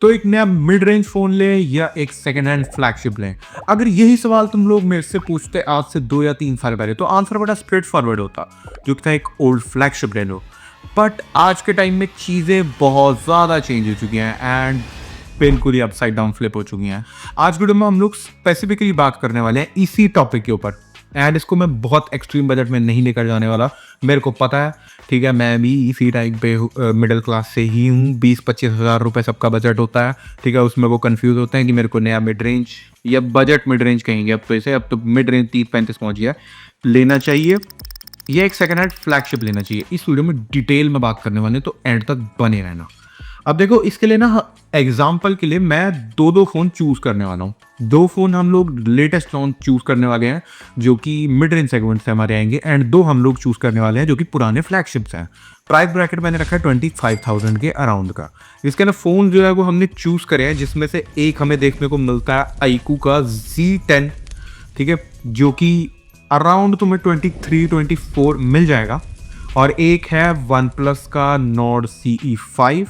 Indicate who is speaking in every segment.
Speaker 1: तो एक नया मिड रेंज फोन लें या एक सेकंड हैंड फ्लैगशिप लें? अगर यही सवाल तुम लोग मेरे से पूछते आज से 2 या 3 साल पहले, तो आंसर बड़ा स्ट्रेट फॉरवर्ड होता, जो कि था एक ओल्ड फ्लैगशिप ले लो। बट आज के टाइम में चीज़ें बहुत ज़्यादा चेंज हो चुकी हैं एंड बिल्कुल ही अपसाइड डाउन फ्लिप हो चुकी हैं। आज वीडियो में हम लोग स्पेसिफिकली बात करने वाले हैं इसी टॉपिक के ऊपर एंड इसको मैं बहुत एक्सट्रीम बजट में नहीं लेकर जाने वाला। मेरे को पता है, ठीक है, मैं भी इसी टाइप पे मिडिल क्लास से ही हूँ। 20-25 हज़ार रुपये सबका बजट होता है, ठीक है। उसमें वो कंफ्यूज होते हैं कि मेरे को नया मिड रेंज या बजट मिड रेंज कहेंगे अब तो इसे, अब तो मिड रेंज 30-35 पहुँच गया, लेना चाहिए या एक सेकंड हैंड फ्लैगशिप लेना चाहिए। इस वीडियो में डिटेल में बात करने वाले हैं, तो एंड तक बने रहना। अब देखो, इसके लिए ना एग्जाम्पल के लिए मैं दो फ़ोन चूज़ करने वाला हूँ। 2 फ़ोन हम लोग लेटेस्ट फ़ोन चूज़ करने वाले हैं जो कि मिड रेंज सेगमेंट से हमारे आएंगे एंड 2 हम लोग चूज़ करने वाले हैं जो कि पुराने फ्लैगशिप्स हैं। प्राइस ब्रैकेट मैंने रखा है 25,000 के अराउंड का। इसके ना फ़ोन जो है वो हमने चूज़ करे हैं, जिसमें से एक हमें देखने को मिलता है आईकू का Z10, ठीक है, जो कि अराउंड तुम्हें 23-24 मिल जाएगा। और एक है वन प्लस का Nord CE5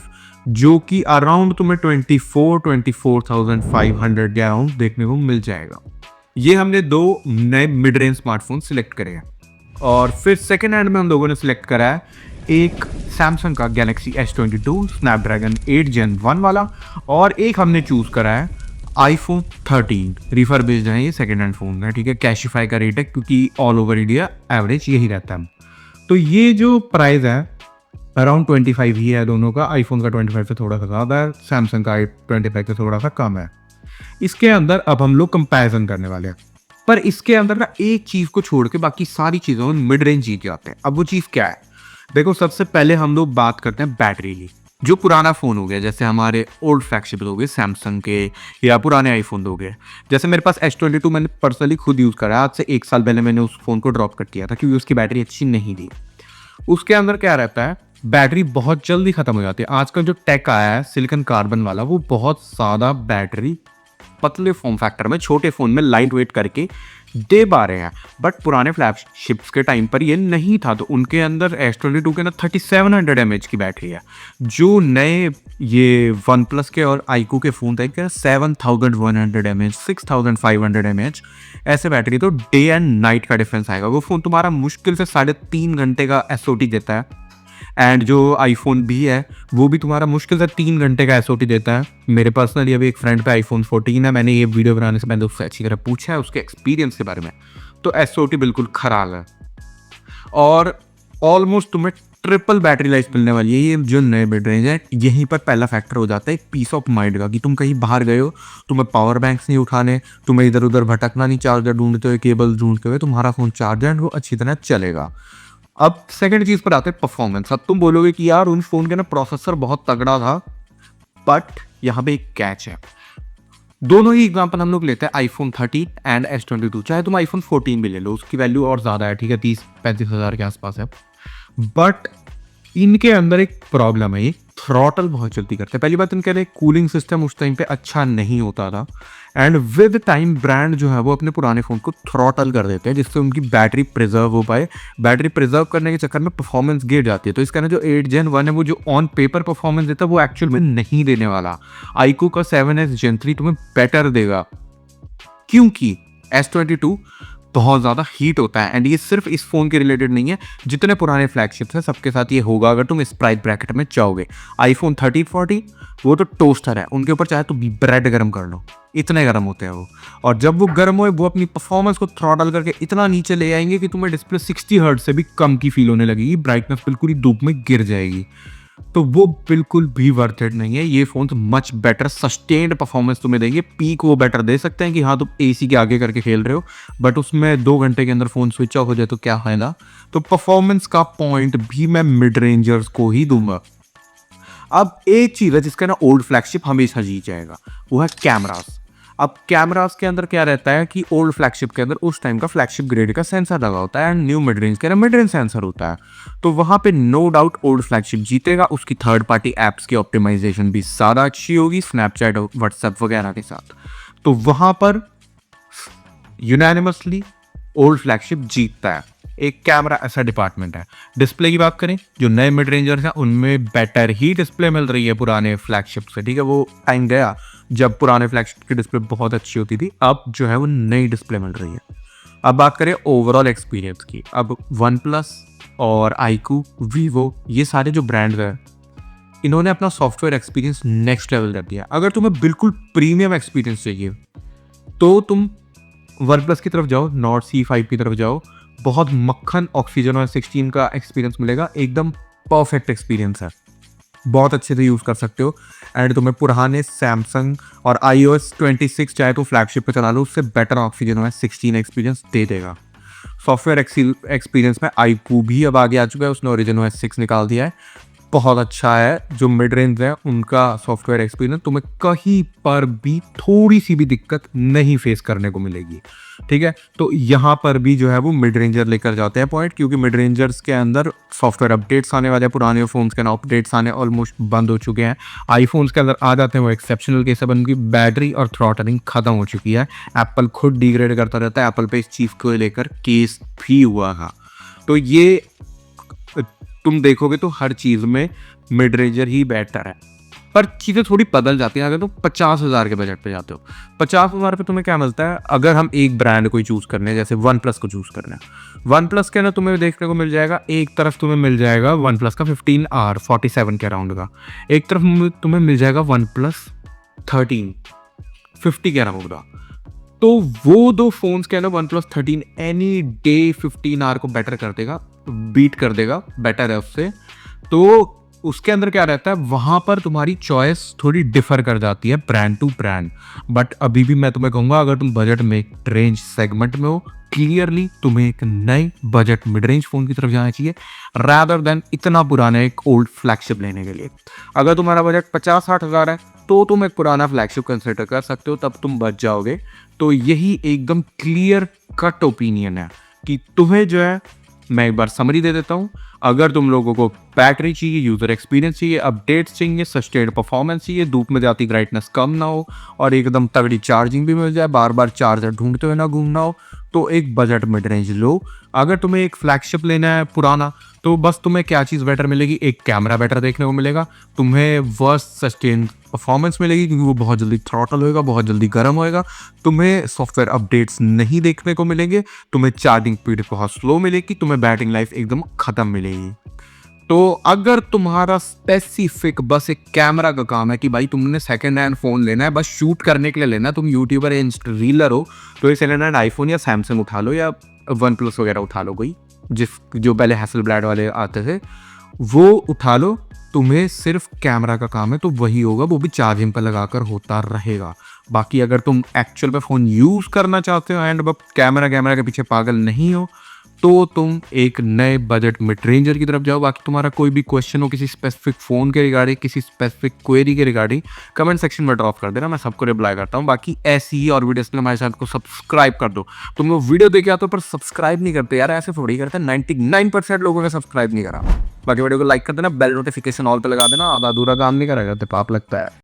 Speaker 1: जो कि अराउंड तुम्हें 24,500 के अराउंड देखने को मिल जाएगा। ये हमने 2 नए मिड रेंज स्मार्टफोन सिलेक्ट करे हैं। और फिर सेकेंड हैंड में हम लोगों ने सिलेक्ट करा है एक सैमसंग का Galaxy S22 स्नैपड्रैगन 8 Gen 1 वाला, और एक हमने चूज करा है iPhone 13 रिफर्बिश्ड है। ये सेकेंड हैंड फोन है, ठीक है। कैशिफाई का रेट है क्योंकि ऑल ओवर इंडिया एवरेज यही रहता है। तो ये जो प्राइस है अराउंड 25 ही है दोनों का। आईफोन का 25 से थोड़ा सा ज़्यादा है, सैमसंग का 25 से थोड़ा सा कम है। इसके अंदर अब हम लोग कंपैरिजन करने वाले हैं, पर इसके अंदर ना एक चीज़ को छोड़ के बाकी सारी चीज़ों में मिड रेंज जीत जाते हैं। अब वो चीज़ क्या है? देखो, सबसे पहले हम लोग बात करते हैं बैटरी की। जो पुराना फ़ोन हो गया, जैसे हमारे ओल्ड फ्लैगशिप हो गए सैमसंग के या पुराने आईफोन हो गए, जैसे मेरे पास S22 मैंने पर्सनली खुद यूज़ करा है। आज से 1 साल पहले मैंने उस फ़ोन को ड्रॉप कर दिया था क्योंकि उसकी बैटरी अच्छी नहीं थी। उसके अंदर क्या रहता है, बैटरी बहुत जल्दी खत्म हो जाती है। आजकल जो टेक आया है सिलिकॉन कार्बन वाला, वो बहुत ज़्यादा बैटरी पतले फॉर्म फैक्टर में छोटे फ़ोन में लाइट वेट करके दे पा रहे हैं। बट पुराने फ्लैगशिप्स के टाइम पर ये नहीं था, तो उनके अंदर S22 के अंदर 3700 mAh की बैटरी है। जो नए ये वन प्लस के और आईकू के फ़ोन थे 7100 mAh 6500 mAh ऐसे बैटरी। तो डे एंड नाइट का डिफरेंस आएगा। वो फ़ोन तुम्हारा मुश्किल से 3.5 घंटे का SOT देता है एंड जो आईफोन भी है वो भी तुम्हारा मुश्किल से 3 घंटे का SOT देता है। मेरे पर्सनली अभी एक फ्रेंड पे iPhone 14 है। मैंने ये वीडियो बनाने से पहले उससे अच्छी तरह पूछा है उसके एक्सपीरियंस के बारे में, तो SOT बिल्कुल खराब है और ऑलमोस्ट तुम्हें ट्रिपल बैटरी लाइफ मिलने वाली है। ये जो नए मिड रेंज है, यहीं पर पहला फैक्टर हो जाता है एक पीस ऑफ माइंड का, कि तुम कहीं बाहर गए हो, तुम्हें पावर बैंक्स नहीं उठाने, तुम्हें इधर उधर भटकना नहीं, चार्जर ढूंढते हुए, केबल ढूंढते हुए, तुम्हारा फोन चार्जर है वो अच्छी तरह चलेगा। अब सेकंड चीज पर आते हैं परफॉर्मेंस। अब तुम बोलोगे कि यार उन फोन के ना प्रोसेसर बहुत तगड़ा था, बट यहाँ पे एक कैच है। दोनों ही एग्जांपल हम लोग लेते हैं iPhone 13 एंड S22। चाहे तुम iPhone 14 भी ले लो, उसकी वैल्यू और ज़्यादा है, ठीक है, 30-35 हज़ार के आसपास है। बट इनके अंदर एक प्रॉब्लम है, ये थ्रॉटल बहुत जल्दी करते हैं। पहली बात, इनके कूलिंग सिस्टम उस टाइम पे अच्छा नहीं होता था एंड विद टाइम ब्रांड जो है वो अपने पुराने फ़ोन को थ्रॉटल कर देते हैं जिससे उनकी बैटरी प्रिजर्व हो पाए। बैटरी प्रिजर्व करने के चक्कर में परफॉर्मेंस गिर जाती है। तो इसका ना जो 8 Gen 1 है वो जो ऑन पेपर परफॉर्मेंस देता है वो एक्चुअल में नहीं देने वाला। आईकू का 7S Gen 3 तुम्हें बेटर देगा क्योंकि S22 बहुत ज़्यादा हीट होता है एंड ये सिर्फ इस फ़ोन के रिलेटेड नहीं है, जितने पुराने फ्लैगशिप्स हैं सबके साथ ये होगा अगर तुम इस प्राइस ब्रैकेट में चाहोगे। iPhone 13-14 वो तो टोस्टर है, उनके ऊपर चाहे तो ब्रेड गर्म कर लो, इतने गर्म होते हैं वो। और जब वो गर्म होए वो अपनी परफॉर्मेंस को थ्रॉटल करके इतना नीचे ले आएंगे कि तुम्हें डिस्प्ले 60 हर्ट्ज से भी कम की फील होने लगेगी, ब्राइटनेस बिल्कुल ही धूप में गिर जाएगी। तो वो बिल्कुल भी वर्थ इट नहीं है। ये phone much better sustained performance तुम्हें देंगे। पीक वो बेटर दे सकते हैं कि हाँ तुम एसी के आगे करके खेल रहे हो, बट उसमें 2 घंटे के अंदर फोन स्विच ऑफ हो जाए तो क्या फायदा। तो परफॉर्मेंस का पॉइंट भी मैं मिड रेंजर्स को ही दूंगा। अब एक चीज है जिसका ना ओल्ड फ्लैगशिप हमेशा जीत जाएगा, वो है कैमरास। अब कैमरास के अंदर क्या रहता है कि ओल्ड फ्लैगशिप के अंदर उस टाइम का फ्लैगशिप ग्रेड का सेंसर लगा होता है एंड न्यू मिड रेंज के अंदर मिड रेंज सेंसर होता है। तो वहां पे नो डाउट ओल्ड फ्लैगशिप जीतेगा। उसकी थर्ड पार्टी एप्स की ऑप्टिमाइजेशन भी ज़्यादा अच्छी होगी, स्नैपचैट और व्हाट्सएप वगैरह के साथ। तो वहां पर यूनानिमसली ओल्ड फ्लैगशिप जीतता है। एक कैमरा ऐसा डिपार्टमेंट है। डिस्प्ले की बात करें, जो नए मिड रेंजर्स हैं उनमें बेटर ही डिस्प्ले मिल रही है पुराने फ्लैगशिप से, ठीक है। वो टाइम गया जब पुराने फ्लैगशिप की डिस्प्ले बहुत अच्छी होती थी, अब जो है वो नई डिस्प्ले मिल रही है। अब बात करें ओवरऑल एक्सपीरियंस की, अब वन प्लस और आईक्यू, वीवो, ये सारे जो ब्रांड्स हैं इन्होंने अपना सॉफ्टवेयर एक्सपीरियंस नेक्स्ट लेवल कर दिया। अगर तुम्हें बिल्कुल प्रीमियम एक्सपीरियंस चाहिए तो तुम वन प्लस की तरफ जाओ, नॉट C5 की तरफ जाओ। बहुत मक्खन ऑक्सीजन और 16 का एक्सपीरियंस मिलेगा, एकदम परफेक्ट एक्सपीरियंस है, बहुत अच्छे से यूज़ कर सकते हो। एंड तुम्हें पुराने सैमसंग और iOS 26 चाहे तो फ्लैगशिप पे चला लो, उससे बेटर ऑक्सीजन और 16 एक्सपीरियंस दे देगा। सॉफ्टवेयर एक्सपीरियंस में iQOO भी अब आगे आ चुका है, उसने ओरिजिन OS 6 निकाल दिया है, बहुत अच्छा है। जो मिड रेंज है उनका सॉफ्टवेयर एक्सपीरियंस तुम्हें कहीं पर भी थोड़ी सी भी दिक्कत नहीं फेस करने को मिलेगी, ठीक है। तो यहाँ पर भी जो है वो मिड रेंजर लेकर जाते हैं पॉइंट, क्योंकि मिड रेंजर्स के अंदर सॉफ्टवेयर अपडेट्स आने वाले हैं। पुराने फ़ोन्स के अंदर अपडेट्स आने ऑलमोस्ट बंद हो चुके हैं, आईफोन्स के अंदर आ जाते हैं, वो एक्सेप्शनल केस है। उनकी बैटरी और थ्रॉटलिंग खत्म हो चुकी है, एप्पल खुद डिग्रेड करता रहता है, एप्पल पे इस चीज़ को लेकर केस भी हुआ था। तो ये तुम देखोगे तो हर चीज़ में मिड रेंजर ही बेटर है, पर चीज़ें थोड़ी बदल जाती हैं अगर तुम 50,000 के बजट पे जाते हो। 50,000 पे तुम्हें क्या मिलता है, अगर हम एक ब्रांड को ही चूज़ करने हैं, जैसे वन प्लस को चूज़ करना है, वन प्लस के अंदर तुम्हें देखने को मिल जाएगा, एक तरफ तुम्हें मिल जाएगा वन प्लस का 15R 47 के अराउंड का, एक तरफ तुम्हें मिल जाएगा वन प्लस 13 50 के अराउंड का। तो वो दो फोन्स के अंदर one plus 13 any day 15R को बेटर कर देगा, बीट कर देगा, बेटर है उससे। तो उसके अंदर क्या रहता है, वहां पर तुम्हारी चॉइस थोड़ी डिफर कर जाती है ब्रांड टू ब्रांड। बट अभी भी मैं तुम्हें कहूंगा, अगर तुम बजट में रेंज सेगमेंट में हो, क्लियरली तुम्हें एक नए बजट मिड रेंज फोन की तरफ जाना चाहिए, रादर देन इतना पुराना एक ओल्ड फ्लैगशिप लेने के लिए। अगर तुम्हारा बजट 50-60 हज़ार है तो तुम एक पुराना फ्लैगशिप कंसिडर कर सकते हो, तब तुम बच जाओगे। तो यही एकदम क्लियर कट ओपिनियन है कि तुम्हें जो है, मैं एक बार समरी दे देता हूँ। अगर तुम लोगों को बैटरी चाहिए, यूज़र एक्सपीरियंस चाहिए, अपडेट्स चाहिए, सस्टेन्ड परफॉर्मेंस चाहिए, धूप में जाती ब्राइटनेस कम ना हो और एकदम तगड़ी चार्जिंग भी मिल जाए, बार बार चार्जर ढूंढते हुए ना घूमना हो, तो एक बजट मिड रेंज लो। अगर तुम्हें एक फ्लैगशिप लेना है पुराना, तो बस तुम्हें क्या चीज़ बेटर मिलेगी, एक कैमरा बेटर देखने को मिलेगा, तुम्हें वर्स्ट सस्टेन परफॉर्मेंस मिलेगी क्योंकि वो बहुत जल्दी थ्रॉटल होएगा, बहुत जल्दी गर्म होएगा, तुम्हें सॉफ्टवेयर अपडेट्स नहीं देखने को मिलेंगे, तुम्हें चार्जिंग स्पीड बहुत स्लो मिलेगी, तुम्हें बैटरी लाइफ एकदम ख़त्म मिलेगी। तो अगर तुम्हारा स्पेसिफिक बस एक कैमरा का काम है कि भाई तुमने सेकंड हैंड फ़ोन लेना है, बस शूट करने के लिए लेना है, तुम यूट्यूबर या रीलर हो, तो ये सेकंड हैंड आईफोन या सैमसंग उठा लो या वन प्लस वगैरह उठा लो, कोई जो पहले हैसलब्लैड वाले आते थे वो उठा लो। तुम्हें सिर्फ कैमरा का काम है तो वही होगा, वो भी चार्जिंग पर लगाकर होता रहेगा। बाकी अगर तुम एक्चुअल में फ़ोन यूज़ करना चाहते हो एंड कैमरा के पीछे पागल नहीं हो, तो तुम एक नए बजट मिड रेंजर की तरफ जाओ। बाकी तुम्हारा कोई भी क्वेश्चन हो किसी स्पेसिफिक फ़ोन के रिगार्डिंग, किसी स्पेसिफिक क्वेरी के रिगार्डिंग, कमेंट सेक्शन में ड्रॉप कर देना, मैं सबको रिप्लाई करता हूँ। बाकी ऐसी ही और वीडियोस के लिए हमारे चैनल को सब्सक्राइब कर दो। तुम लोग वीडियो देखे आते हो पर सब्सक्राइब नहीं करते यार, ऐसे थोड़ी करते हैं, 99% लोगों ने सब्सक्राइब नहीं करा। बाकी वीडियो को लाइक कर देना, बेल नोटिफिकेशन ऑल पे लगा देना, आधा अधूरा काम नहीं करेगा तो पाप लगता है।